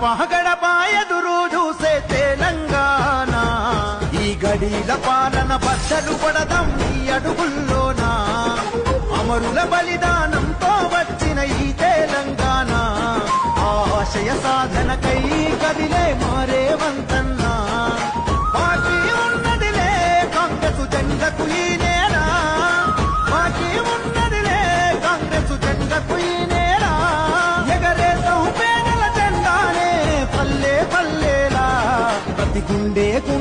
గడప ఎదురు చూసే తెలంగాణ ఈ గడిల పాలన బద్దలు పడదాం నీ అడుగుల్లోనా అమరుల బలిదానంతో వచ్చిన ఈ తెలంగాణ ఆశయ సాధనకై కదిలే మారే వంతన్నా బాకీ ఉన్నదిలే కాంగ్రెసు జెండకు ఈ నేల బాకీ ఉన్నదిలే కాంగ్రెసు జెండకు ఈ నేల ఎగరేసం పేదల జెండానే పల్లె పల్లెలా ప్రతి గుండెకు